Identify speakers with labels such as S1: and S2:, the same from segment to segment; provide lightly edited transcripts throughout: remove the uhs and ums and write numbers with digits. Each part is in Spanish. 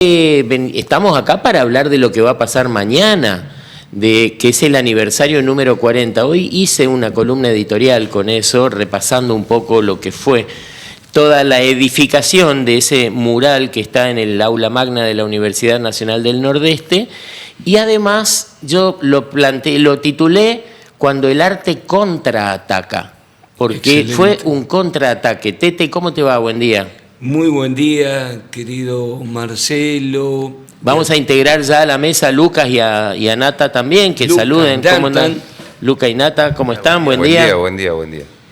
S1: Estamos acá para hablar de lo que va a pasar mañana, que es el aniversario número 40. Hoy hice una columna editorial con eso, repasando un poco lo que fue toda la edificación de ese mural que está en el aula magna de la Universidad Nacional del Nordeste, y además yo lo titulé Cuando el arte contraataca, porque excelente. Fue un contraataque. Tete, ¿cómo te va? Buen día.
S2: Muy buen día, querido Marcelo.
S1: Vamos a integrar ya a la mesa a Lucas y a Nata también, que Luca, saluden. ¿Cómo andan? Luca y Nata, ¿cómo están? Buen día.
S3: Buen día.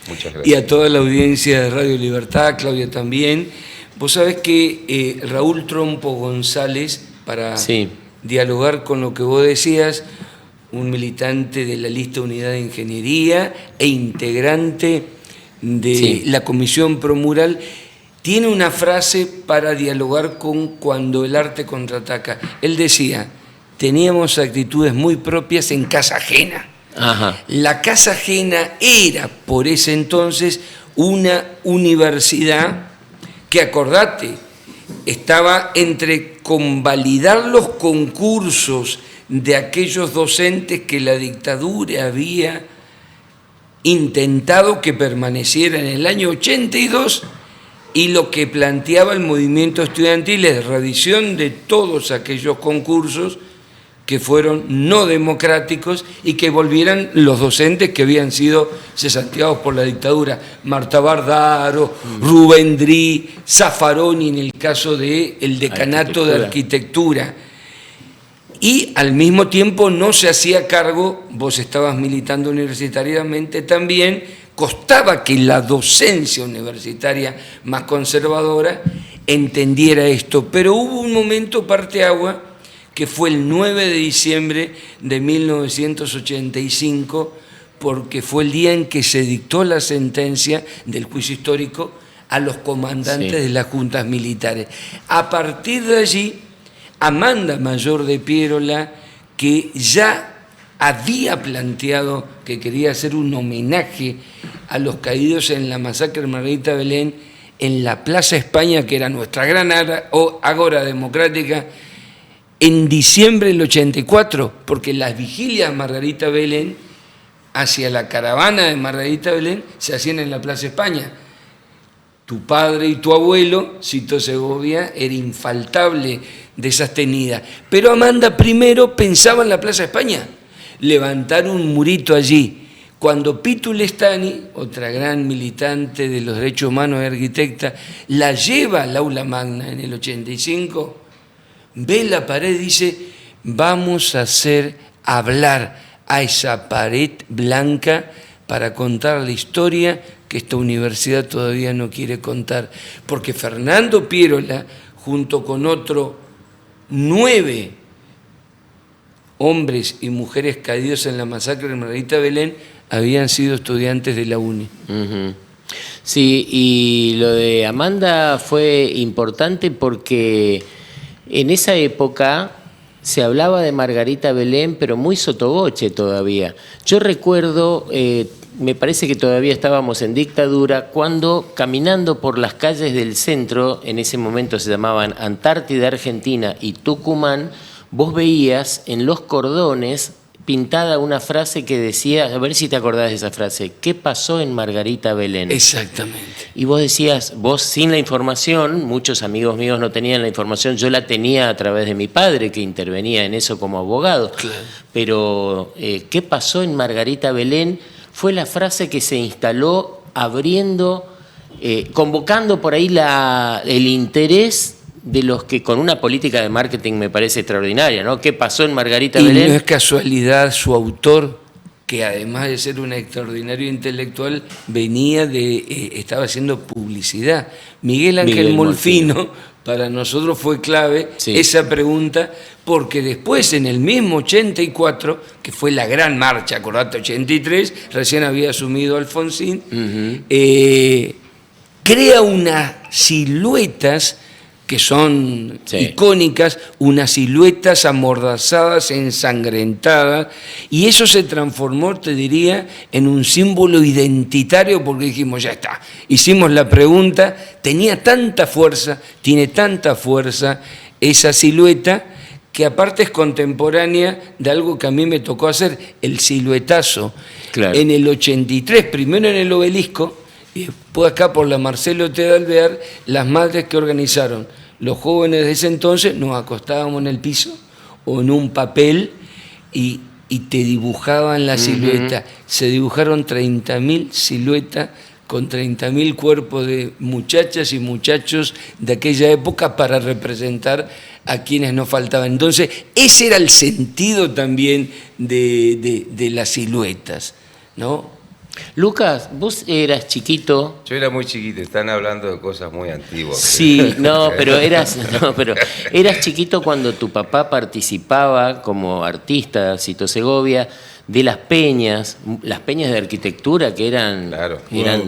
S3: Muchas gracias.
S2: Y a toda la audiencia de Radio Libertad, Claudia también. Vos sabés que Raúl Trompo González, para dialogar con lo que vos decías, un militante de la lista Unidad de Ingeniería e integrante de la Comisión Promural, tiene una frase para dialogar con Cuando el arte contraataca. Él decía, teníamos actitudes muy propias en casa ajena.
S1: Ajá.
S2: La casa ajena era, por ese entonces, una universidad que, acordate, estaba entre convalidar los concursos de aquellos docentes que la dictadura había intentado que permanecieran en el año 82, y lo que planteaba el movimiento estudiantil es revisión de todos aquellos concursos que fueron no democráticos y que volvieran los docentes que habían sido cesanteados por la dictadura. Marta Bardaro, Rubén Drí, Zaffaroni en el caso del decanato de arquitectura. Y al mismo tiempo no se hacía cargo, vos estabas militando universitariamente también, costaba que la docencia universitaria más conservadora entendiera esto, pero hubo un momento parteagua que fue el 9 de diciembre de 1985, porque fue el día en que se dictó la sentencia del juicio histórico a los comandantes de las juntas militares. A partir de allí, Amanda Mayor de Pierola, que ya había planteado que quería hacer un homenaje a los caídos en la masacre de Margarita Belén en la Plaza España, que era nuestra gran ágora democrática, en diciembre del 84, porque las vigilias de Margarita Belén hacia la caravana de Margarita Belén se hacían en la Plaza España. Tu padre y tu abuelo, Cito Segovia, era infaltable de esas tenidas. Pero Amanda primero pensaba en la Plaza España, levantar un murito allí. Cuando Pitu Lestani, otra gran militante de los derechos humanos y arquitecta, la lleva al aula magna en el 85, ve la pared y dice, vamos a hacer hablar a esa pared blanca para contar la historia que esta universidad todavía no quiere contar. Porque Fernando Pierola, junto con otros 9 hombres y mujeres caídos en la masacre de Margarita Belén, habían sido estudiantes de la UNI.
S1: Sí, y lo de Amanda fue importante porque en esa época se hablaba de Margarita Belén, pero muy sotoboche todavía. Yo recuerdo, me parece que todavía estábamos en dictadura, cuando caminando por las calles del centro, en ese momento se llamaban Antártida Argentina y Tucumán, vos veías en los cordones pintada una frase que decía, a ver si te acordás de esa frase, ¿qué pasó en Margarita Belén?
S2: Exactamente.
S1: Y vos decías, vos sin la información, muchos amigos míos no tenían la información, yo la tenía a través de mi padre que intervenía en eso como abogado,
S2: claro.
S1: Pero ¿qué pasó en Margarita Belén? Fue la frase que se instaló abriendo, convocando por ahí el interés de los que con una política de marketing me parece extraordinaria, ¿no? ¿Qué pasó en Margarita Belén?
S2: Y no es casualidad, su autor, que además de ser un extraordinario intelectual, estaba haciendo publicidad. Miguel Ángel Molfino, para nosotros fue clave esa pregunta, porque después en el mismo 84, que fue la gran marcha, acordate, 83, recién había asumido Alfonsín, crea unas siluetas que son icónicas, unas siluetas amordazadas, ensangrentadas, y eso se transformó, te diría, en un símbolo identitario, porque dijimos, ya está, hicimos la pregunta, tenía tanta fuerza, tiene tanta fuerza esa silueta, que aparte es contemporánea de algo que a mí me tocó hacer, el siluetazo.
S1: Claro.
S2: En el 83, primero en el Obelisco, y después acá por la Marcelo T. de Alvear, las madres que organizaron. Los jóvenes de ese entonces nos acostábamos en el piso o en un papel y te dibujaban la silueta. Se dibujaron 30.000 siluetas con 30.000 cuerpos de muchachas y muchachos de aquella época para representar a quienes nos faltaban. Entonces, ese era el sentido también de las siluetas, ¿no?
S1: Lucas, vos eras chiquito.
S3: Yo era muy chiquito, están hablando de cosas muy antiguas.
S1: Sí, pero eras chiquito cuando tu papá participaba como artista, Cito Segovia, de las peñas de arquitectura que eran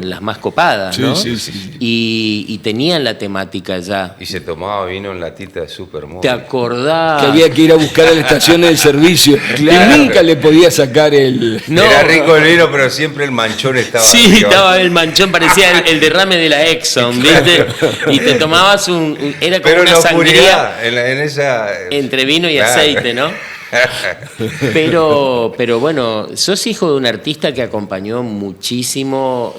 S1: las más copadas,
S4: Sí,
S1: ¿no?
S4: sí.
S1: Y tenían la temática ya.
S3: Y se tomaba vino en latita de Supermóvil.
S1: ¿Te acordás?
S2: Que había que ir a buscar a la estación de servicio.
S1: Claro.
S2: Y nunca le podía sacar el...
S1: No.
S3: Era rico el vino, pero siempre el manchón estaba
S1: Sí,
S3: arriba.
S1: estaba el manchón, parecía el derrame de la Exxon, ¿viste? Y te tomabas era como
S3: Pero en
S1: una
S3: la
S1: sangría
S3: oscuridad, en esa...
S1: entre vino y
S3: Claro.
S1: aceite, ¿no? Pero bueno, sos hijo de un artista que acompañó muchísimo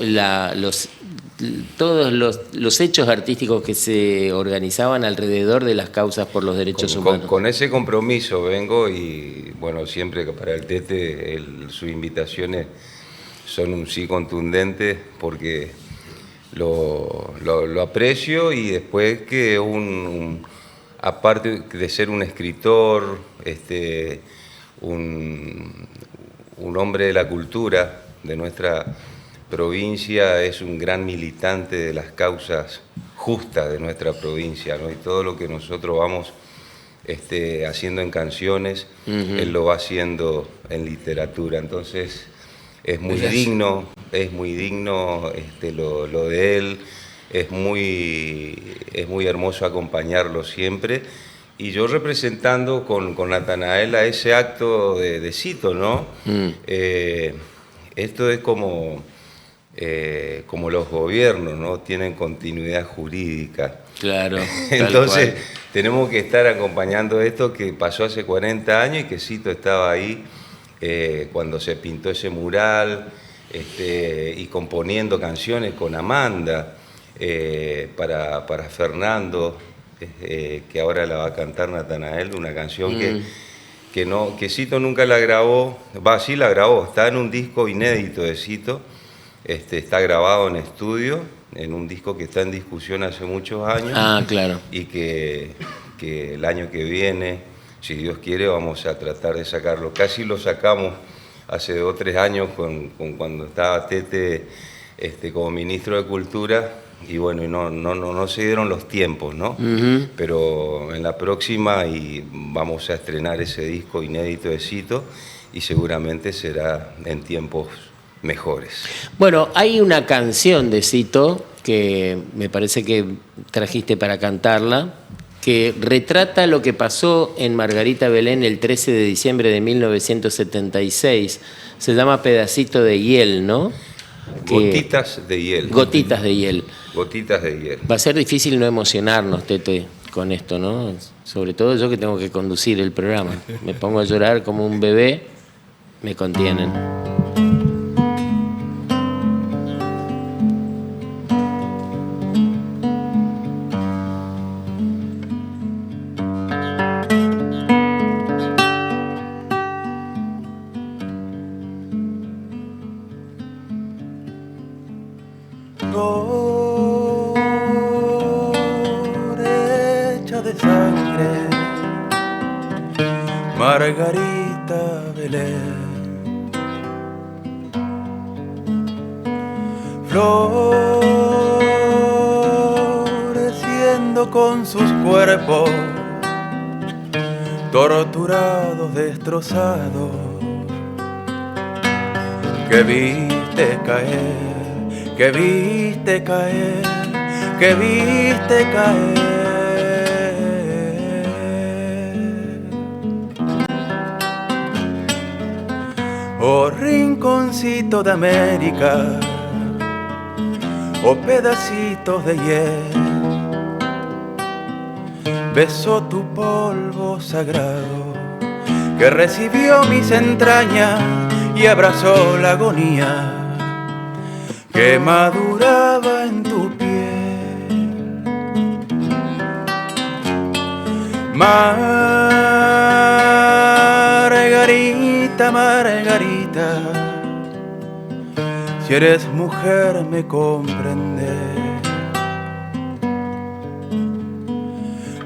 S1: todos los hechos artísticos que se organizaban alrededor de las causas por los derechos humanos.
S3: Con ese compromiso vengo y, bueno, siempre que para el Tete sus invitaciones son un sí contundente porque lo aprecio y después que aparte de ser un escritor, un hombre de la cultura de nuestra provincia, es un gran militante de las causas justas de nuestra provincia, ¿no? Y todo lo que nosotros vamos haciendo en canciones, él lo va haciendo en literatura. Entonces es muy digno lo de él. Es muy hermoso acompañarlo siempre. Y yo representando con Natanael a ese acto de Cito, ¿no? Esto es como los gobiernos, ¿no? Tienen continuidad jurídica.
S1: Claro.
S3: Entonces tenemos que estar acompañando esto que pasó hace 40 años y que Cito estaba ahí cuando se pintó ese mural y componiendo canciones con Amanda. Para Fernando, que ahora la va a cantar Natanael, una canción que Cito nunca la grabó, sí la grabó, está en un disco inédito de Cito, está grabado en estudio, en un disco que está en discusión hace muchos años.
S1: Ah, claro.
S3: Y que el año que viene, si Dios quiere, vamos a tratar de sacarlo. Casi lo sacamos hace 2 o 3 años cuando estaba Tete como ministro de Cultura. Y bueno, no se dieron los tiempos, ¿no? Pero en la próxima vamos a estrenar ese disco inédito de Cito y seguramente será en tiempos mejores.
S1: Bueno, hay una canción de Cito que me parece que trajiste para cantarla, que retrata lo que pasó en Margarita Belén el 13 de diciembre de 1976. Se llama Pedacito de Hiel, ¿no?
S3: Gotitas de hiel.
S1: Gotitas de hiel.
S3: Gotitas de hiel.
S1: Va a ser difícil no emocionarnos, Tete, con esto, ¿no? Sobre todo yo que tengo que conducir el programa. Me pongo a llorar como un bebé, me contienen.
S5: Hecha de sangre, Margarita Belén, floreciendo con sus cuerpos torturados, destrozados, que viste caer, que viste caer, que viste caer. Oh rinconcito de América, oh pedacitos de hiel, besó tu polvo sagrado, que recibió mis entrañas y abrazó la agonía que maduraba en tu piel. Margarita, Margarita, si eres mujer me comprendes.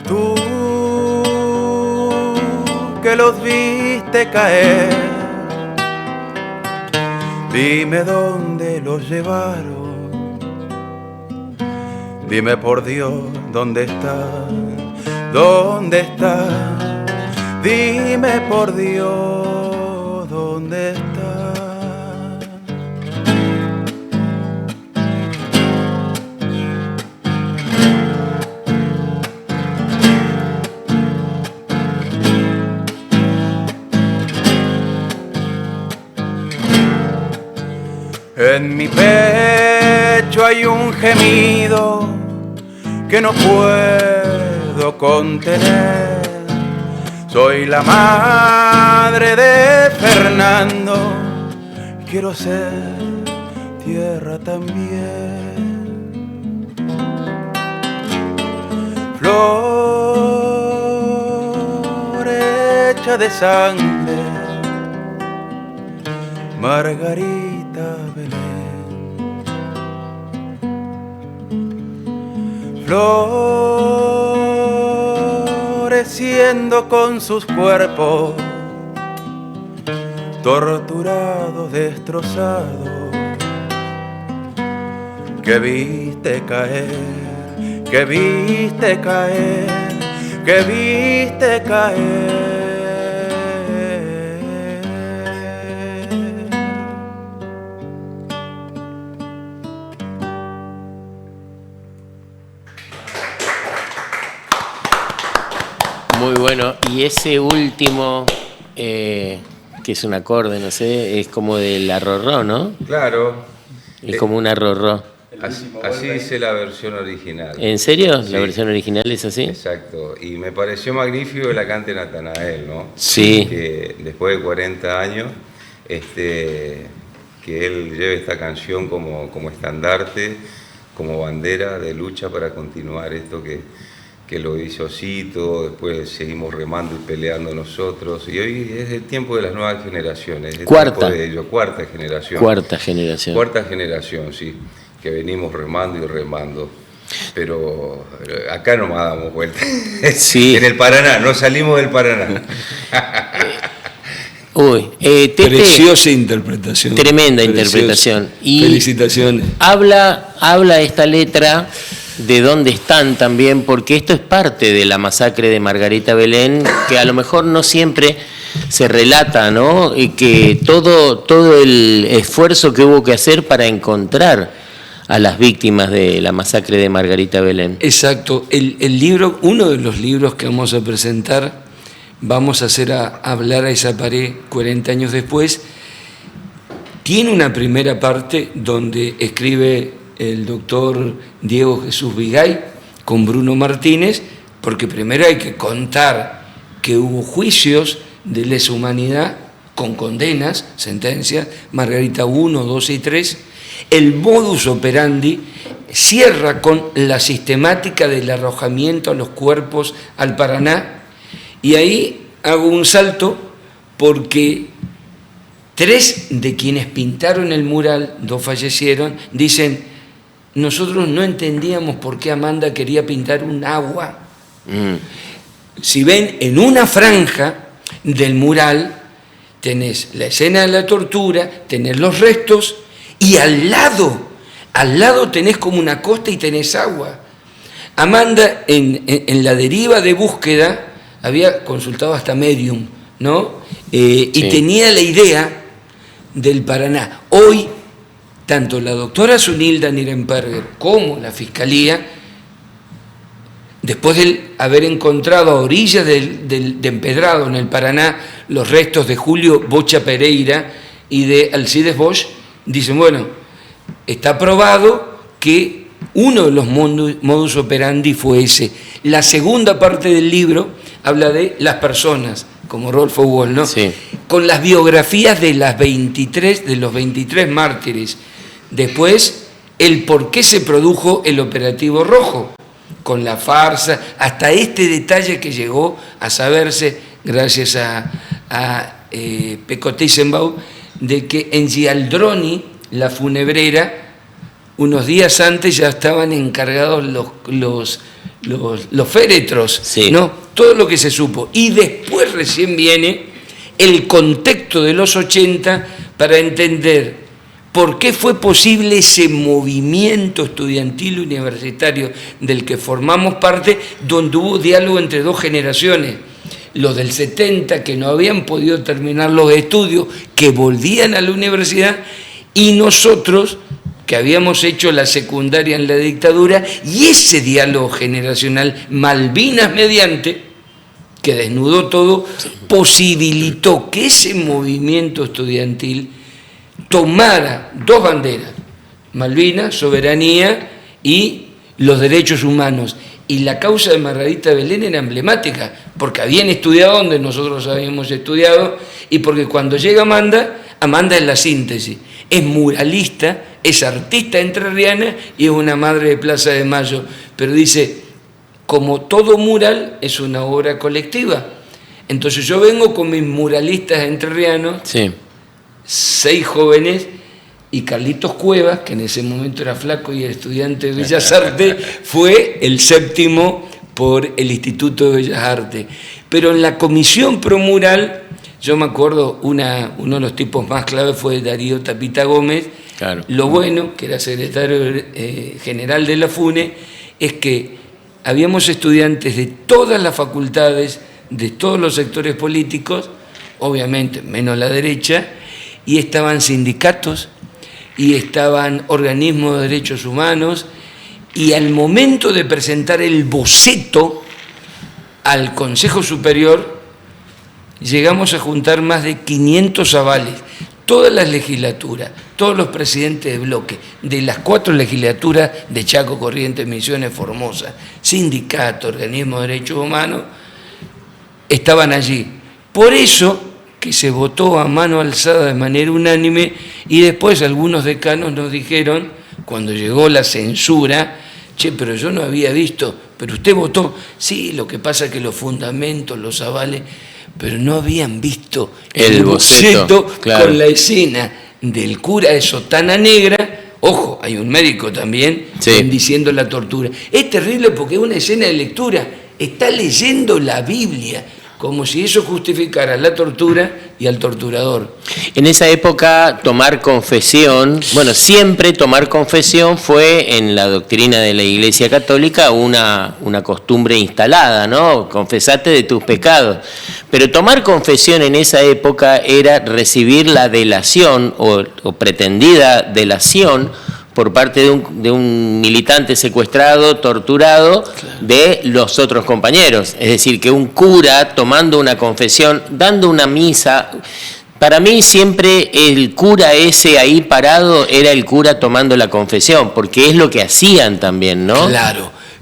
S5: Tú que los viste caer, dime dónde los llevaron, dime por Dios dónde están, dónde están, dime por Dios dónde están. En mi pecho hay un gemido que no puedo contener. Soy la madre de Fernando, quiero ser tierra también. Flor hecha de sangre, Margarita Belén. Floreciendo con sus cuerpos torturados, destrozados, que viste caer, que viste caer, que viste caer.
S1: Muy bueno. Y ese último, que es un acorde, no sé, es como del arrorró, ¿no?
S3: Claro.
S1: Es como un arrorró.
S3: Así dice la versión original.
S1: ¿En serio?
S3: Sí.
S1: ¿La versión original es así?
S3: Exacto. Y me pareció magnífico que la cante Natanael, ¿no?
S1: Sí.
S3: Que después de 40 años, que él lleve esta canción como estandarte, como bandera de lucha para continuar esto que lo hizo Cito, después seguimos remando y peleando nosotros, y hoy es el tiempo de las nuevas generaciones.
S1: Cuarta.
S3: Cuarta generación.
S1: Cuarta generación.
S3: Cuarta generación, sí, que venimos remando y remando. Pero acá nomás damos vuelta.
S1: Sí.
S3: En el Paraná, no salimos del Paraná.
S1: Uy, Tete,
S2: preciosa interpretación.
S1: Tremenda
S2: Preciosa.
S1: Interpretación. Y
S2: felicitaciones.
S1: Habla esta letra de dónde están también, porque esto es parte de la masacre de Margarita Belén, que a lo mejor no siempre se relata, ¿no? Y que todo el esfuerzo que hubo que hacer para encontrar a las víctimas de la masacre de Margarita Belén.
S2: Exacto. El libro, uno de los libros que vamos a presentar, vamos a hacer hablar a esa pared 40 años después, tiene una primera parte donde escribe el doctor Diego Jesús Vigay con Bruno Martínez, porque primero hay que contar que hubo juicios de lesa humanidad con condenas, sentencias, Margarita 1, 2 y 3. El modus operandi cierra con la sistemática del arrojamiento a los cuerpos al Paraná, y ahí hago un salto porque 3 de quienes pintaron el mural, 2 fallecieron, dicen: nosotros no entendíamos por qué Amanda quería pintar un agua. Si ven, en una franja del mural tenés la escena de la tortura, tenés los restos, y al lado tenés como una costa y tenés agua. Amanda, en la deriva de búsqueda, había consultado hasta Medium, ¿no? Y tenía la idea del Paraná. Hoy, tanto la doctora Zunilda Nirenberger como la Fiscalía, después de haber encontrado a orillas de Empedrado, en el Paraná, los restos de Julio Bocha Pereira y de Alcides Bosch, dicen: bueno, está probado que uno de los modus operandi fue ese. La segunda parte del libro habla de las personas, como Rodolfo Walsh, ¿no?
S1: Sí.
S2: Con las biografías de los 23 mártires. Después, el por qué se produjo el Operativo Rojo, con la farsa, hasta este detalle que llegó a saberse, gracias a Pecco Tysenbaum, de que en Gialdroni, la funebrera, unos días antes ya estaban encargados los féretros,
S1: sí,
S2: ¿no? Todo lo que se supo. Y después recién viene el contexto de los 80 para entender por qué fue posible ese movimiento estudiantil universitario del que formamos parte, donde hubo diálogo entre dos generaciones. Los del 70 que no habían podido terminar los estudios, que volvían a la universidad, y nosotros que habíamos hecho la secundaria en la dictadura, y ese diálogo generacional, Malvinas mediante, que desnudó todo, posibilitó que ese movimiento estudiantil tomara dos banderas: Malvinas, soberanía, y los derechos humanos. Y la causa de Margarita Belén era emblemática, porque habían estudiado donde nosotros habíamos estudiado, y porque cuando llega Amanda es la síntesis. Es muralista, es artista entrerriana y es una madre de Plaza de Mayo. Pero dice, como todo mural, es una obra colectiva. Entonces yo vengo con mis muralistas entrerrianos,
S1: sí,
S2: 6 jóvenes, y Carlitos Cuevas, que en ese momento era flaco y estudiante de Bellas Artes, fue el 7º por el Instituto de Bellas Artes. Pero en la comisión promural, yo me acuerdo, uno de los tipos más clave fue Darío Tapita Gómez.
S1: claro.
S2: Lo bueno, que era secretario general de la FUNE, es que habíamos estudiantes de todas las facultades, de todos los sectores políticos, obviamente menos la derecha, y estaban sindicatos, y estaban organismos de derechos humanos, y al momento de presentar el boceto al Consejo Superior, llegamos a juntar más de 500 avales. Todas las legislaturas, todos los presidentes de bloque, de las 4 legislaturas de Chaco, Corrientes, Misiones, Formosa, sindicatos, organismos de derechos humanos, estaban allí. Por eso que se votó a mano alzada de manera unánime, y después algunos decanos nos dijeron, cuando llegó la censura, che, pero yo no había visto, pero usted votó. Sí, lo que pasa es que los fundamentos, los avales, pero no habían visto el boceto, claro, con la escena del cura de sotana negra. Ojo, hay un médico también, sí, bendiciendo la tortura. Es terrible porque es una escena de lectura, está leyendo la Biblia, como si eso justificara la tortura y al torturador.
S1: En esa época tomar confesión, bueno, siempre tomar confesión fue en la doctrina de la Iglesia Católica una costumbre instalada, ¿no? Confesate de tus pecados. Pero tomar confesión en esa época era recibir la delación o pretendida delación por parte de un militante secuestrado, torturado, claro, de los otros compañeros. Es decir, que un cura tomando una confesión, dando una misa. Para mí siempre el cura ese ahí parado era el cura tomando la confesión, porque es lo que hacían también, ¿no?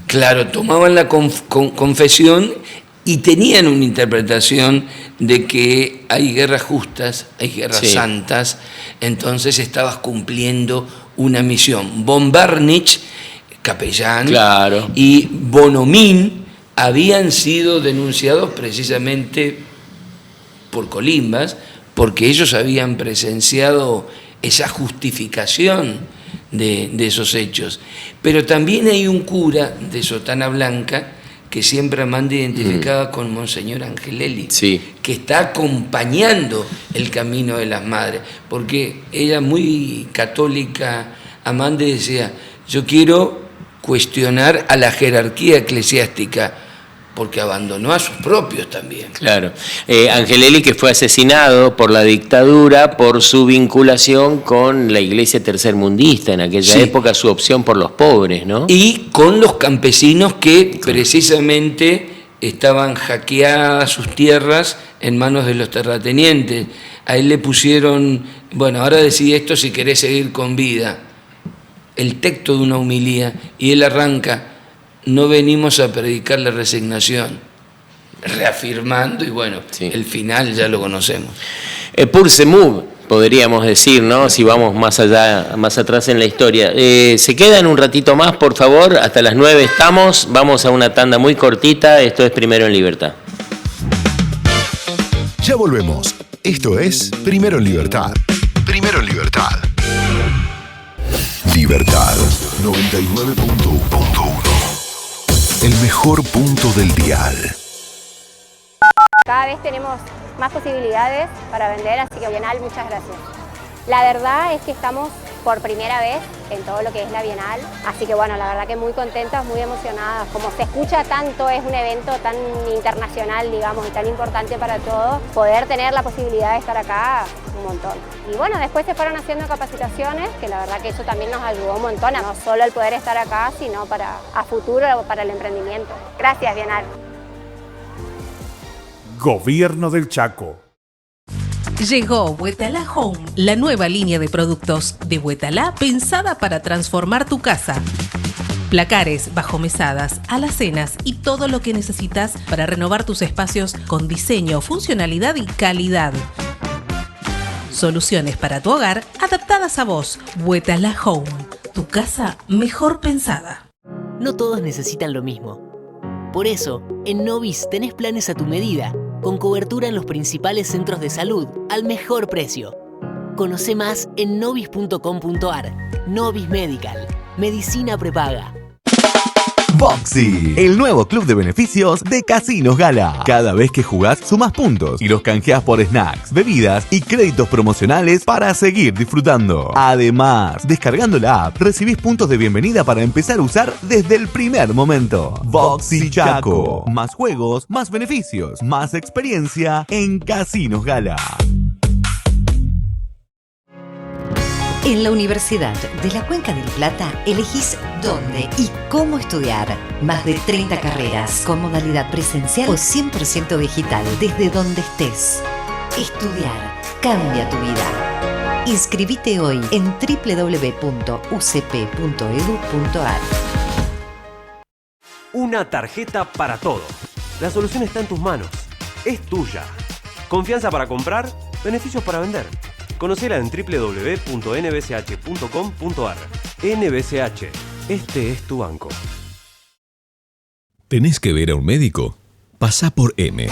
S2: Claro, tomaban la confesión y tenían una interpretación de que hay guerras justas, hay guerras, sí, santas, entonces estabas cumpliendo una misión. Von Bernich, capellán, claro, y Bonomín habían sido denunciados precisamente por Colimbas, porque ellos habían presenciado esa justificación de esos hechos. Pero también hay un cura de sotana blanca que siempre Amanda identificaba con Monseñor Angelelli, sí, que está acompañando el camino de las madres, porque ella, muy católica, Amanda, decía, yo quiero cuestionar a la jerarquía eclesiástica, porque abandonó a sus propios también.
S1: Claro. Angelelli, que fue asesinado por la dictadura por su vinculación con la iglesia tercermundista, en aquella, sí, época, su opción por los pobres, ¿no?
S2: Y con los campesinos que precisamente estaban hackeadas sus tierras en manos de los terratenientes. A él le pusieron, bueno, ahora decí esto si querés seguir con vida. el texto de una homilía y él arranca: no venimos a predicar la resignación, reafirmando, y bueno,
S1: Sí.
S2: el final ya lo conocemos.
S1: Pour se move, podríamos decir, ¿no? Si vamos más allá, más atrás en la historia. Se quedan un ratito más, por favor, hasta las 9 estamos. Vamos a una tanda muy cortita. Esto es Primero en Libertad.
S4: Ya volvemos. Esto es Primero en Libertad. Primero en Libertad. Libertad 99.1. El mejor punto del dial.
S6: Cada vez tenemos más posibilidades para vender, así que Bienal, muchas gracias. La verdad es que estamos por primera vez en todo lo que es la Bienal, así que bueno, la verdad que muy contentas, muy emocionadas. Como se escucha tanto, es un evento tan internacional, digamos, y tan importante para todos, poder tener la posibilidad de estar acá, un montón. Y bueno, después se fueron haciendo capacitaciones, que la verdad que eso también nos ayudó un montón, no solo el poder estar acá, sino a futuro, para el emprendimiento. Gracias, Bienal.
S7: Gobierno del Chaco.
S8: Llegó Huetalá Home, la nueva línea de productos de Huetalá pensada para transformar tu casa. Placares, bajomesadas, alacenas y todo lo que necesitas para renovar tus espacios con diseño, funcionalidad y calidad. Soluciones para tu hogar adaptadas a vos. Huetalá Home, tu casa mejor pensada.
S9: No todos necesitan lo mismo. Por eso, en Novis tenés planes a tu medida, con cobertura en los principales centros de salud al mejor precio. Conoce más en novis.com.ar. Novis Medical. Medicina prepaga.
S10: Boxy, el nuevo club de beneficios de Casinos Gala. Cada vez que jugás, sumás puntos y los canjeás por snacks, bebidas y créditos promocionales para seguir disfrutando. Además, descargando la app, recibís puntos de bienvenida para empezar a usar desde el primer momento. Boxy Chaco. Más juegos, más beneficios, más experiencia en Casinos Gala.
S11: En la Universidad de la Cuenca del Plata elegís dónde y cómo estudiar. Más de 30 carreras con modalidad presencial o 100% digital desde donde estés. Estudiar cambia tu vida. Inscribite hoy en www.ucp.edu.ar.
S12: Una tarjeta para todo. La solución está en tus manos. Es tuya. Confianza para comprar, beneficios para vender. Conocela en www.nbsh.com.ar. NBCH, este es tu banco.
S13: ¿Tenés que ver a un médico? Pasá por M.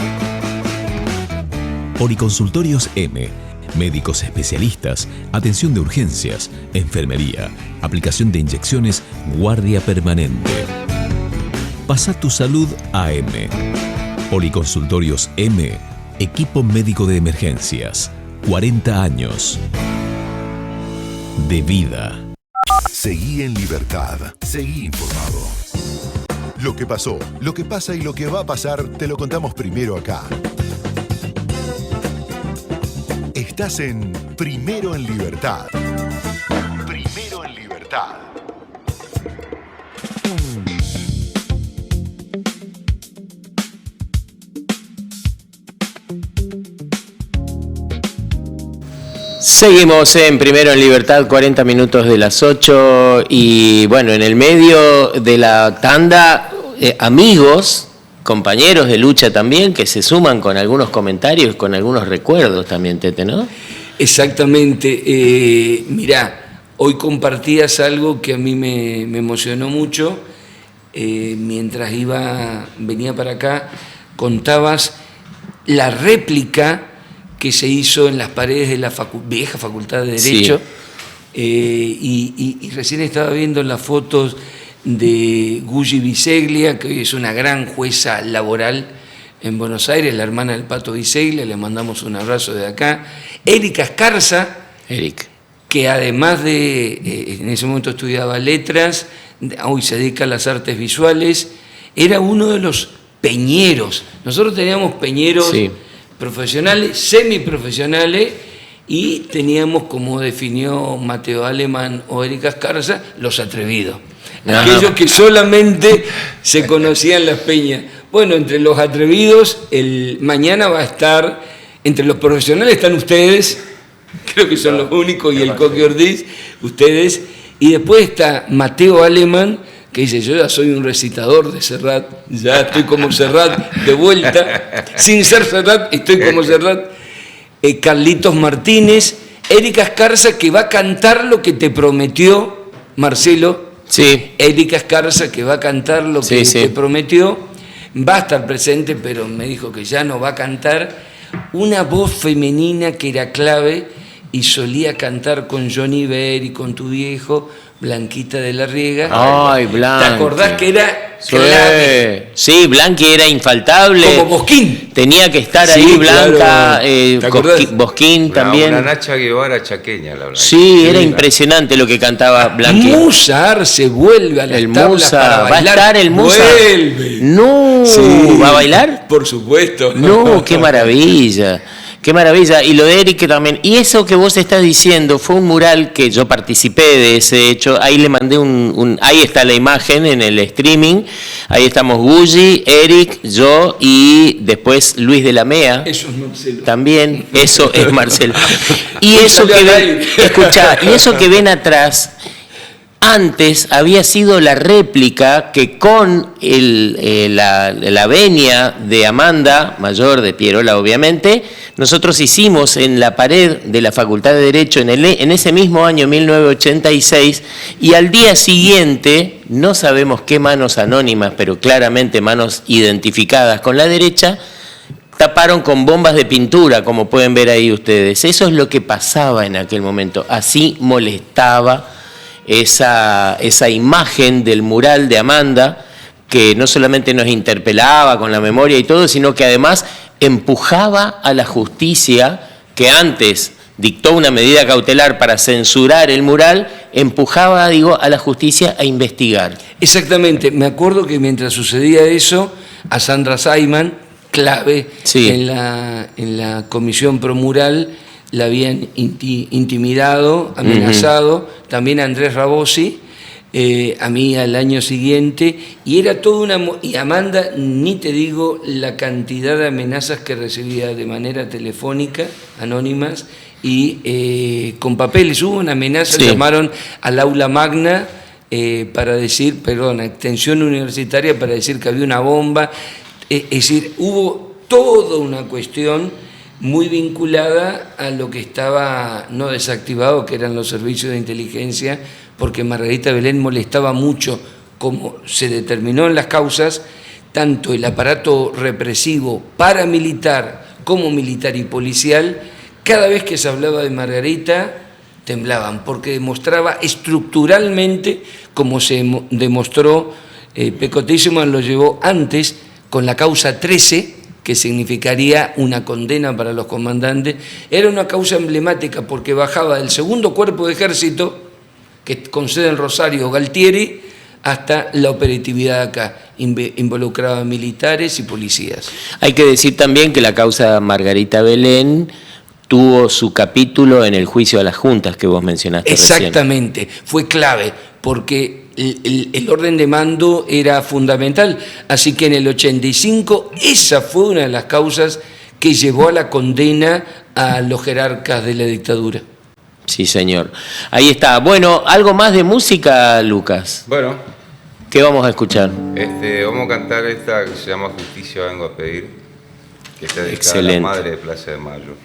S13: Policonsultorios M. Médicos especialistas, atención de urgencias, enfermería, aplicación de inyecciones, guardia permanente. Pasá tu salud a M. Policonsultorios M. Equipo médico de emergencias. 40 años de vida.
S4: Seguí en Libertad. Seguí informado. Lo que pasó, lo que pasa y lo que va a pasar te lo contamos primero acá. Estás en Primero en Libertad. Primero en Libertad.
S1: Seguimos en Primero en Libertad, 40 minutos de las 8 y bueno, en el medio de la tanda, amigos, compañeros de lucha también, que se suman con algunos comentarios, con algunos recuerdos también, Tete, ¿no?
S2: Exactamente. Mirá, hoy compartías algo que a mí me emocionó mucho. Mientras venía para acá, contabas la réplica que se hizo en las paredes de la vieja Facultad de Derecho. Sí. Y recién estaba viendo las fotos de Gulli Biseglia, que hoy es una gran jueza laboral en Buenos Aires, la hermana del Pato Biseglia, le mandamos un abrazo de acá. Erika Escarza, que además de, en ese momento estudiaba letras, hoy se dedica a las artes visuales, era uno de los peñeros. Nosotros teníamos peñeros... Sí. Profesionales, semiprofesionales, y teníamos, como definió Mateo Alemán o Erika Escarza, los atrevidos. Ajá. Aquellos que solamente se conocían las peñas. Bueno, entre los atrevidos, mañana va a estar, entre los profesionales están ustedes, creo que son los únicos, y el Coqui Ortiz, ustedes, Y después está Mateo Alemán, que dice, yo ya soy un recitador de Serrat, ya estoy como Serrat de vuelta, sin ser Serrat, estoy como Serrat. Carlitos Martínez, Erika Escarza, que va a cantar lo que te prometió, Marcelo.
S1: Sí.
S2: Erika Escarza, que va a cantar lo que te prometió, va a estar presente, pero me dijo que ya no va a cantar. Una voz femenina que era clave y solía cantar con Johnny Ver y con tu viejo, Blanquita de la Riega.
S1: Ay, Blanqui.
S2: ¿Te acordás que era clave?
S1: Sí, Blanqui era infaltable.
S2: Como Bosquín.
S1: Tenía que estar ahí, Blanca,
S2: Claro.
S1: Bosquín también.
S3: Una Nacha Guevara chaqueña, la verdad.
S1: Sí, era impresionante lo que cantaba Blanqui.
S2: Musa Arce vuelve a las tablas
S1: Musa,
S2: para bailar.
S1: ¿va a estar el Musa?
S2: Vuelve.
S1: No,
S2: Sí.
S1: ¿va a bailar?
S2: Por supuesto.
S1: No, qué maravilla. Qué maravilla. Y lo de Eric que también. Y eso que vos estás diciendo fue un mural que yo participé de ese hecho. Ahí le mandé ahí está la imagen en el streaming. Ahí estamos Gulli, Eric, yo y después Luis de la Mea.
S2: Eso es Marcelo.
S1: También, eso es Marcelo. Y eso que ven, escuchá, y eso que ven atrás, antes había sido la réplica que con la venia de Amanda, mayor de Pierola obviamente, nosotros hicimos en la pared de la Facultad de Derecho en ese mismo año 1986, y al día siguiente, no sabemos qué manos anónimas, pero claramente manos identificadas con la derecha, taparon con bombas de pintura, como pueden ver ahí ustedes. Eso es lo que pasaba en aquel momento. Así molestaba esa imagen del mural de Amanda, que no solamente nos interpelaba con la memoria y todo, sino que además empujaba a la justicia, que antes dictó una medida cautelar para censurar el mural, empujaba, a la justicia a investigar.
S2: Exactamente. Me acuerdo que mientras sucedía eso, a Sandra Saiman, clave en la comisión promural, la habían intimidado, amenazado, también a Andrés Rabosi, a mí al año siguiente, y era toda y Amanda, ni te digo la cantidad de amenazas que recibía de manera telefónica, anónimas, y con papeles. Hubo una amenaza, llamaron al aula magna para decir, extensión universitaria para decir que había una bomba, es decir, hubo toda una cuestión muy vinculada a lo que estaba no desactivado, que eran los servicios de inteligencia, porque Margarita Belén molestaba mucho, como se determinó en las causas, tanto el aparato represivo paramilitar como militar y policial. Cada vez que se hablaba de Margarita, temblaban, porque demostraba estructuralmente, como se demostró, Pecotísimo lo llevó antes con la causa 13, que significaría una condena para los comandantes. Era una causa emblemática porque bajaba del segundo cuerpo de ejército, que con sede en Rosario, Galtieri, hasta la operatividad acá, involucraba militares y policías.
S1: Hay que decir también que la causa Margarita Belén tuvo su capítulo en el juicio a las juntas que vos mencionaste
S2: Exactamente, recién. Fue clave, porque el orden de mando era fundamental, así que en el 85 esa fue una de las causas que llevó a la condena a los jerarcas de la dictadura.
S1: Sí, señor. Ahí está. Bueno, ¿algo más de música, Lucas?
S3: Bueno.
S1: ¿Qué vamos a escuchar?
S3: Vamos a cantar esta que se llama Justicia vengo a pedir, que está dedicada a la madre de Plaza de Mayo.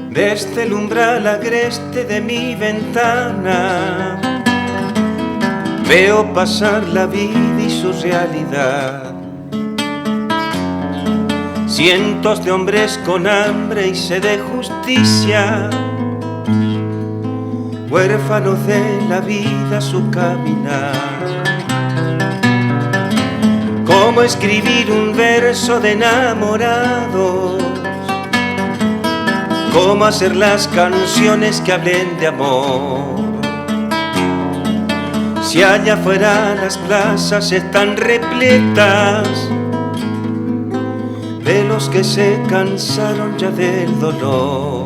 S5: Desde el umbral agreste de mi ventana veo pasar la vida y su realidad. Cientos de hombres con hambre y sed de justicia, huérfanos de la vida su caminar. ¿Cómo escribir un verso de enamorados? ¿Cómo hacer las canciones que hablen de amor? Si allá afuera las plazas están repletas de los que se cansaron ya del dolor.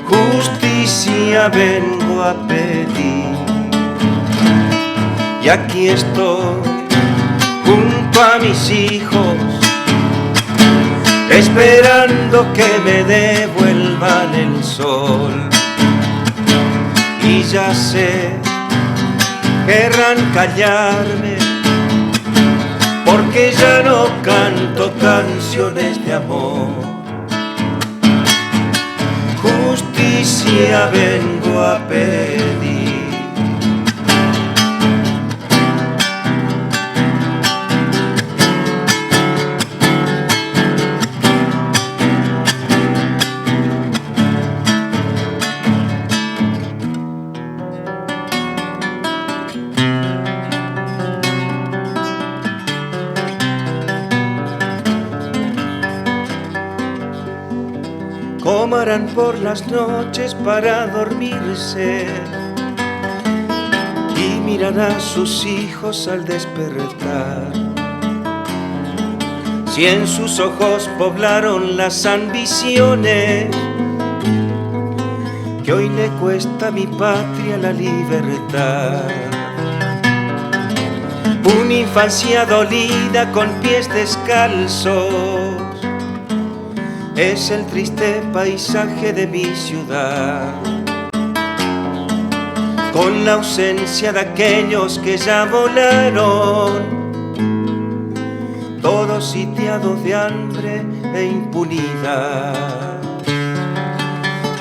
S5: Justicia vengo a pedir, y aquí estoy junto junto a mis hijos, esperando que me devuelvan el sol. Y ya sé, querrán callarme, porque ya no canto canciones de amor. Justicia vengo a pedir. Comerán por las noches para dormirse y mirarán a sus hijos al despertar. Si en sus ojos poblaron las ambiciones, que hoy le cuesta a mi patria la libertad. Una infancia dolida con pies descalzos es el triste paisaje de mi ciudad, con la ausencia de aquellos que ya volaron, todos sitiados de hambre e impunidad.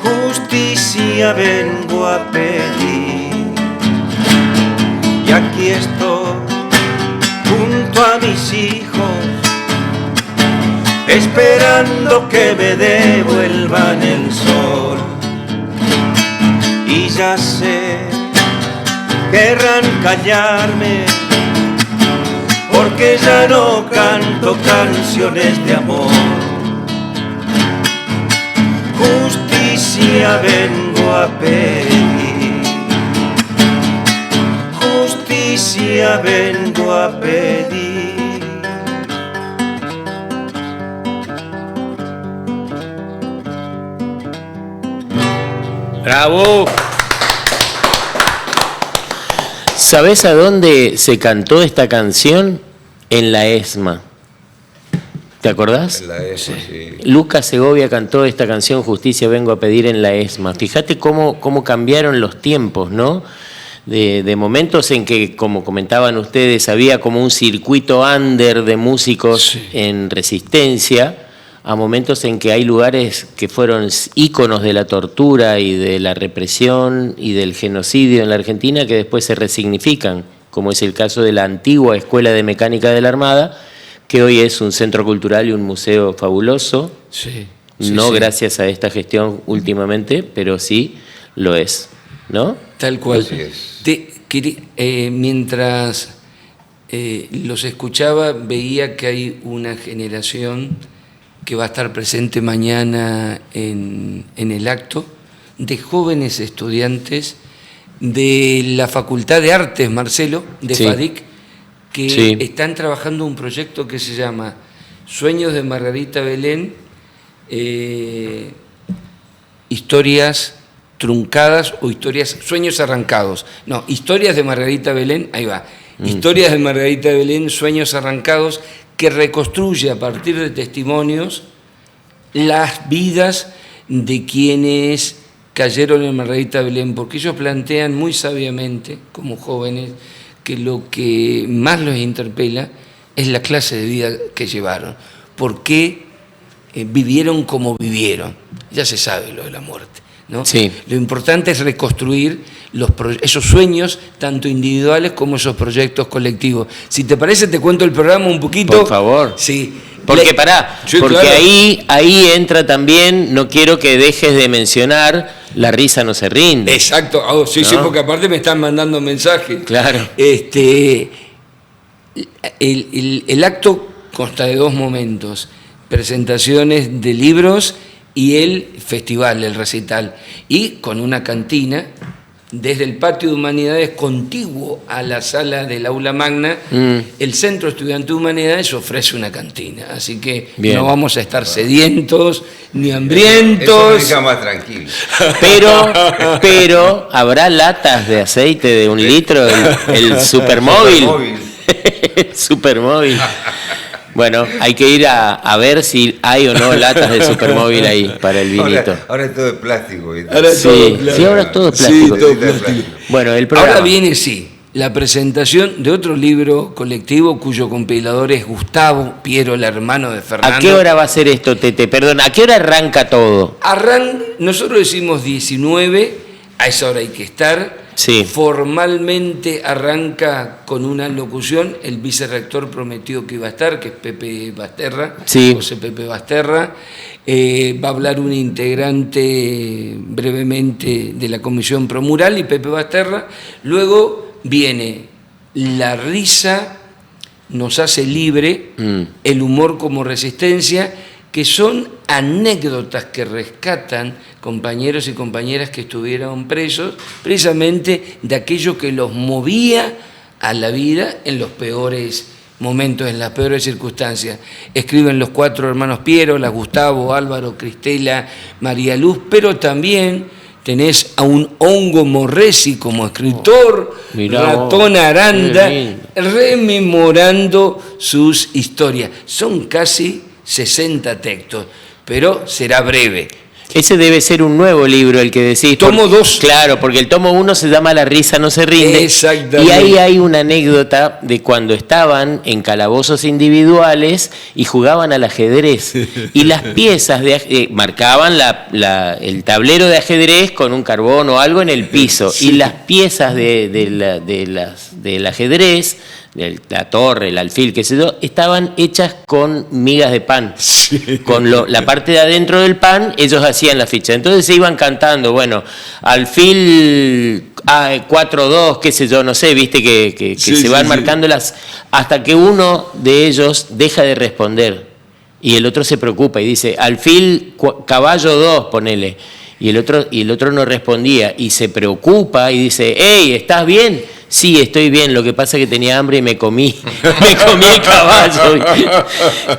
S5: Justicia vengo a pedir, y aquí estoy junto a mis hijos, esperando que me devuelvan el sol. Y ya sé, querrán callarme, porque ya no canto canciones de amor. Justicia vengo a pedir, justicia vengo a pedir.
S1: ¡Bravo! ¿Sabés a dónde se cantó esta canción? En la ESMA. ¿Te acordás?
S3: En la ESMA, sí.
S1: Lucas Segovia cantó esta canción Justicia vengo a pedir en la ESMA. Fíjate cómo cambiaron los tiempos, ¿no? De momentos en que, como comentaban ustedes, había como un circuito under de músicos en Resistencia, a momentos en que hay lugares que fueron íconos de la tortura y de la represión y del genocidio en la Argentina que después se resignifican, como es el caso de la antigua Escuela de Mecánica de la Armada, que hoy es un centro cultural y un museo fabuloso. No gracias a esta gestión últimamente, pero sí lo es, ¿no?
S2: Tal cual. Mientras los escuchaba, veía que hay una generación que va a estar presente mañana en el acto, de jóvenes estudiantes de la Facultad de Artes, Marcelo, de FADIC, que están trabajando un proyecto que se llama Sueños de Margarita Belén, historias truncadas o sueños arrancados. No, historias de Margarita Belén, ahí va. Historias de Margarita Belén, sueños arrancados, que reconstruye a partir de testimonios las vidas de quienes cayeron en Margarita Belén, porque ellos plantean muy sabiamente, como jóvenes, que lo que más los interpela es la clase de vida que llevaron, por qué vivieron como vivieron. Ya se sabe lo de la muerte, ¿no? Lo importante es reconstruir esos sueños, tanto individuales como esos proyectos colectivos. Si te parece, te cuento el programa un poquito.
S1: Por favor.
S2: Sí.
S1: Porque ahí entra también, no quiero que dejes de mencionar, La risa no se rinde.
S2: Exacto, sí, porque aparte me están mandando mensajes.
S1: Claro.
S2: El acto consta de dos momentos: presentaciones de libros y el festival, el recital, y con una cantina desde el patio de Humanidades contiguo a la sala del aula magna. El Centro Estudiantil de Humanidades ofrece una cantina, así que no vamos a estar sedientos ni hambrientos.
S3: Eso me deja más tranquilo.
S1: Pero habrá latas de aceite de 1 litro, el supermóvil. Supermóvil. Bueno, hay que ir a ver si hay o no latas de Supermóvil ahí para el vinito.
S3: Ahora es todo de plástico.
S2: Ahora es todo plástico.
S1: Sí, ahora es todo plástico.
S2: Sí, todo plástico.
S1: Bueno, el programa.
S2: Ahora viene, la presentación de otro libro colectivo cuyo compilador es Gustavo Piero, el hermano de Fernando.
S1: ¿A qué hora va a ser esto, Tete? Perdón, ¿a qué hora arranca todo?
S2: Nosotros decimos 19, a esa hora hay que estar.
S1: Sí.
S2: Formalmente arranca con una locución, el vicerrector prometió que iba a estar, que es Pepe Basterra,
S1: sí.
S2: José Pepe Basterra. Va a hablar un integrante brevemente de la Comisión Promural y Pepe Basterra. Luego viene la risa, nos hace libre, el humor como resistencia, que son anécdotas que rescatan compañeros y compañeras que estuvieron presos, precisamente de aquello que los movía a la vida en los peores momentos, en las peores circunstancias. Escriben los 4 hermanos Piero, la Gustavo, Álvaro, Cristela, María Luz, pero también tenés a un Hongo Morresi como escritor, Ratón Aranda, rememorando sus historias. Son casi 60 textos, pero será breve.
S1: Ese debe ser un nuevo libro, el que decís.
S2: Tomo 2.
S1: Claro, porque el tomo 1 se llama La risa no se rinde.
S2: Exactamente.
S1: Y ahí hay una anécdota de cuando estaban en calabozos individuales y jugaban al ajedrez. Y las piezas marcaban el tablero de ajedrez con un carbón o algo en el piso. Sí. Y las piezas del ajedrez, la torre, el alfil, qué sé yo, estaban hechas con migas de pan. Sí. Con la parte de adentro del pan, ellos hacían la ficha. Entonces se iban cantando, bueno, alfil 4-2, qué sé yo, no sé, viste que se van marcando hasta que uno de ellos deja de responder y el otro se preocupa y dice, alfil caballo 2, ponele. Y el otro no respondía y se preocupa y dice, hey, ¿estás bien? Sí, estoy bien, lo que pasa es que tenía hambre y me comí el caballo.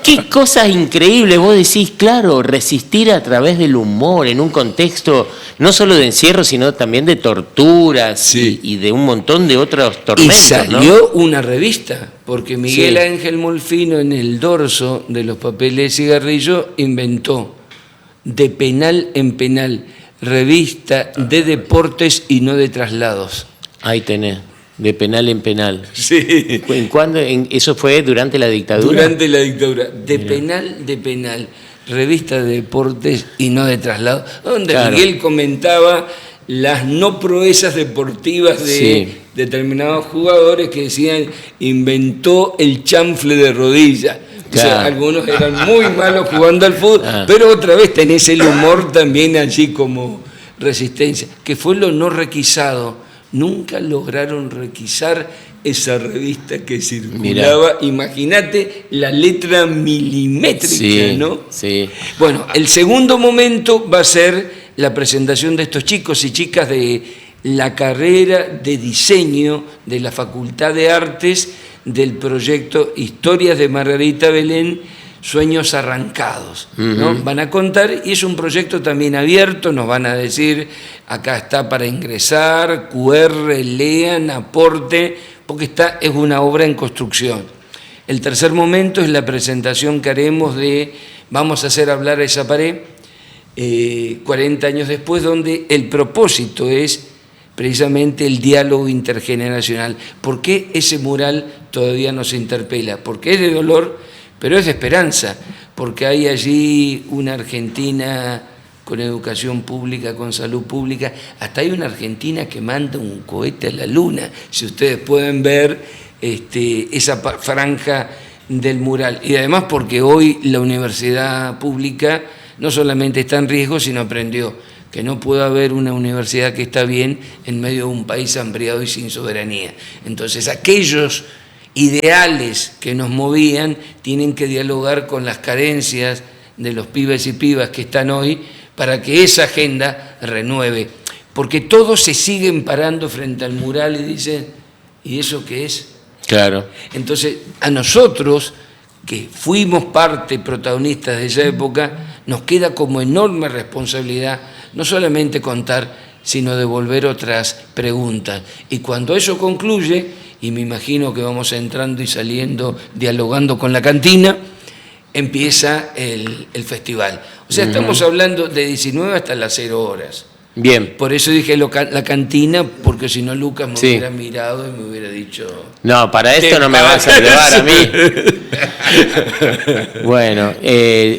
S1: Qué cosas increíbles, vos decís, claro, resistir a través del humor en un contexto no solo de encierro, sino también de torturas y de un montón de otros tormentos. Y
S2: salió una revista, porque Miguel Ángel Molfino en el dorso de los papeles de cigarrillo inventó De Penal en Penal, revista de deportes y no de traslados.
S1: Ahí tenés. De penal en penal.
S2: Sí.
S1: ¿Eso fue durante la dictadura?
S2: Durante la dictadura. De penal, revista de deportes y no de traslado, donde Miguel comentaba las no proezas deportivas de determinados jugadores que decían, inventó el chanfle de rodilla. O sea, algunos eran muy malos jugando al fútbol, pero otra vez tenés el humor también allí como resistencia, que fue lo no requisado. Nunca lograron requisar esa revista que circulaba. Imagínate la letra milimétrica, ¿no?
S1: Sí.
S2: Bueno, el segundo momento va a ser la presentación de estos chicos y chicas de la carrera de diseño de la Facultad de Artes del proyecto Historias de Margarita Belén, Sueños Arrancados, ¿no? Van a contar, y es un proyecto también abierto, nos van a decir, acá está para ingresar, QR, lean, aporte, porque es una obra en construcción. El tercer momento es la presentación que haremos Vamos a hacer hablar a esa pared, 40 años después, donde el propósito es precisamente el diálogo intergeneracional. ¿Por qué ese mural todavía nos interpela? Porque es de dolor, pero es de esperanza, porque hay allí una Argentina con educación pública, con salud pública, hasta hay una Argentina que manda un cohete a la luna, si ustedes pueden ver esa franja del mural. Y además porque hoy la universidad pública no solamente está en riesgo, sino aprendió que no puede haber una universidad que está bien en medio de un país hambriado y sin soberanía. Entonces aquellos ideales que nos movían tienen que dialogar con las carencias de los pibes y pibas que están hoy para que esa agenda renueve. Porque todos se siguen parando frente al mural y dicen, ¿y eso qué es?
S1: Claro.
S2: Entonces, a nosotros, que fuimos parte protagonistas de esa época, nos queda como enorme responsabilidad no solamente contar sino devolver otras preguntas. Y cuando eso concluye, y me imagino que vamos entrando y saliendo, dialogando con la cantina, empieza el festival. O sea, estamos hablando de 19 hasta las 0 horas.
S1: Bien.
S2: Por eso dije la cantina, porque si no Lucas me hubiera mirado y me hubiera dicho...
S1: No, para esto no me vas a llevar a mí. Bueno,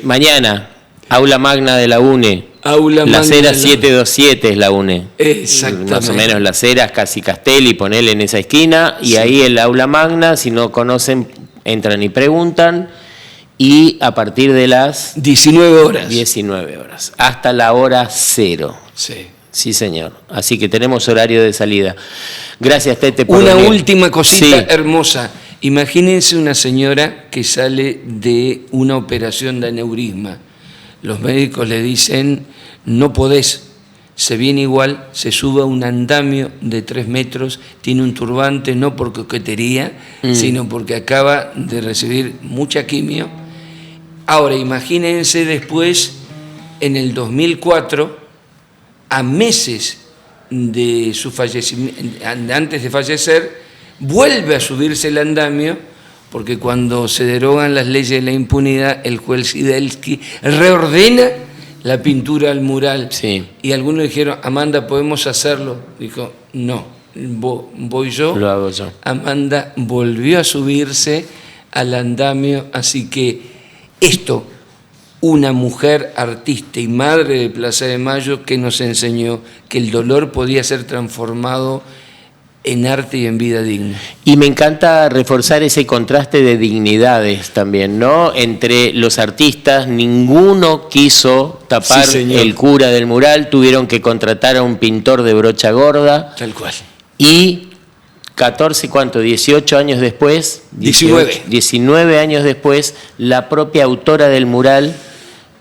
S1: mañana, Aula Magna de la UNE. Las Heras 727 es la UNE.
S2: Exactamente.
S1: Más o menos Las Heras, casi Castelli, ponele en esa esquina. Y ahí el Aula Magna, si no conocen, entran y preguntan. Y a partir de las
S2: 19 horas.
S1: 19 horas. Hasta la hora 0.
S2: Sí.
S1: Sí, señor. Así que tenemos horario de salida. Gracias, Tete, por
S2: una
S1: venir.
S2: última cosita hermosa. Imagínense una señora que sale de una operación de aneurisma. Los médicos le dicen, no podés, se viene igual, se sube a un andamio de 3 metros, tiene un turbante, no por coquetería, sino porque acaba de recibir mucha quimio. Ahora, imagínense después, en el 2004, a meses de su fallecimiento, antes de fallecer, vuelve a subirse el andamio, porque cuando se derogan las leyes de la impunidad, el juez Sidelsky reordena la pintura al mural.
S1: Sí.
S2: Y algunos dijeron, Amanda, ¿podemos hacerlo? Dijo, no, voy yo.
S1: Lo hago yo.
S2: Amanda volvió a subirse al andamio, así que esto, una mujer artista y madre de Plaza de Mayo que nos enseñó que el dolor podía ser transformado en arte y en vida digna.
S1: Y me encanta reforzar ese contraste de dignidades también, ¿no? Entre los artistas, ninguno quiso tapar el cura del mural, tuvieron que contratar a un pintor de brocha gorda.
S2: Tal cual.
S1: Y 18 años después, 19 años después, la propia autora del mural,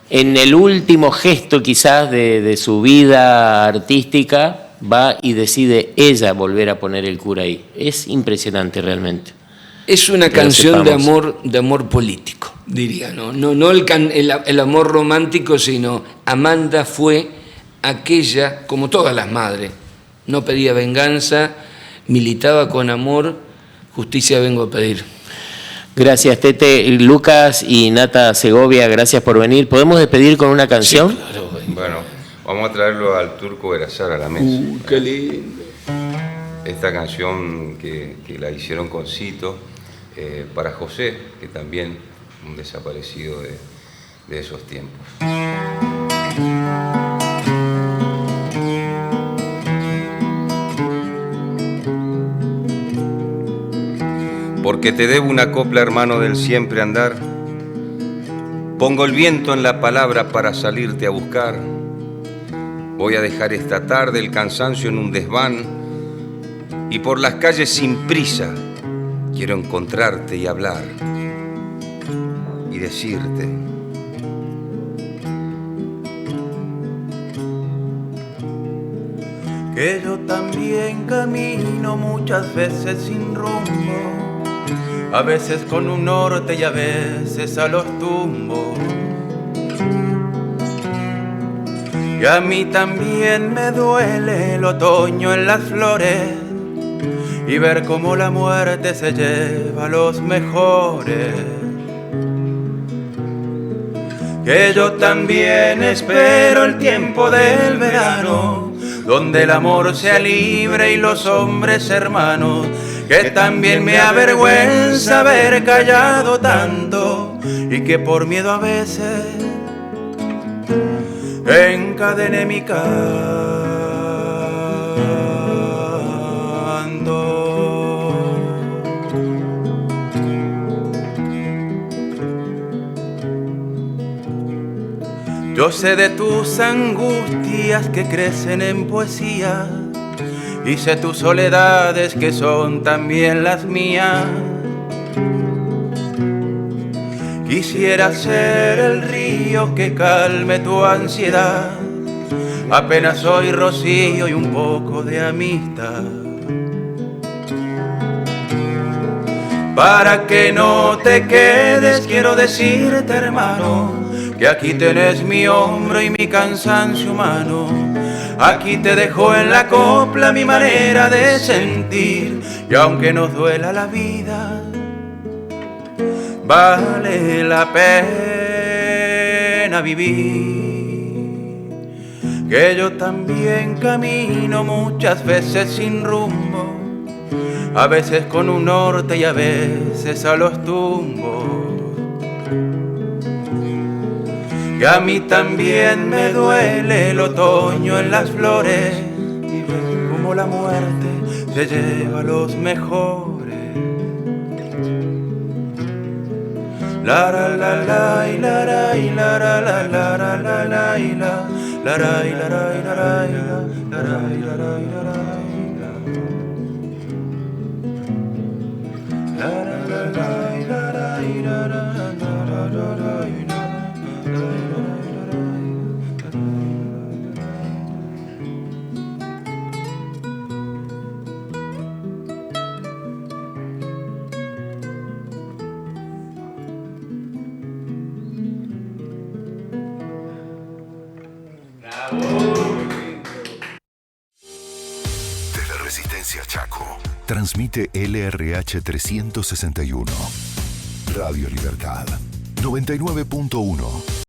S1: en el último gesto quizás de su vida artística, va y decide ella volver a poner el cura ahí. Es impresionante realmente.
S2: Es una canción de amor político, diría, ¿no? No el amor romántico, sino Amanda fue aquella, como todas las madres, no pedía venganza, militaba con amor, justicia vengo a pedir.
S1: Gracias, Tete. Lucas y Nata Segovia, gracias por venir. ¿Podemos despedir con una canción?
S2: Sí, claro.
S3: Bueno, vamos a traerlo al Turco Berazar a la mesa.
S2: ¡Qué lindo!
S3: Esta canción que la hicieron con Cito, para José, que también un desaparecido de esos tiempos. Porque te debo una copla, hermano del siempre andar. Pongo el viento en la palabra para salirte a buscar. Voy a dejar esta tarde el cansancio en un desván y por las calles sin prisa quiero encontrarte y hablar y decirte:
S14: que yo también camino muchas veces sin rumbo, a veces con un norte y a veces a los tumbos. Y a mí también me duele el otoño en las flores y ver cómo la muerte se lleva a los mejores. Que yo también espero el tiempo del verano, donde el amor sea libre y los hombres hermanos. Que también me avergüenza haber callado tanto y que por miedo a veces encadené mi canto. Yo sé de tus angustias que crecen en poesía y sé tus soledades que son también las mías. Quisiera ser el río que calme tu ansiedad, apenas soy rocío y un poco de amistad. Para que no te quedes quiero decirte, hermano, que aquí tenés mi hombro y mi cansancio humano. Aquí te dejo en la copla mi manera de sentir, y aunque nos duela la vida, vale la pena vivir. Que yo también camino muchas veces sin rumbo, a veces con un norte y a veces a los tumbos. Que a mí también me duele el otoño en las flores, como la muerte se lleva a los mejores. La la la la la la la la la la la la la la
S4: Desde Resistencia Chaco, transmite LRH 361. Radio Libertad 99.1.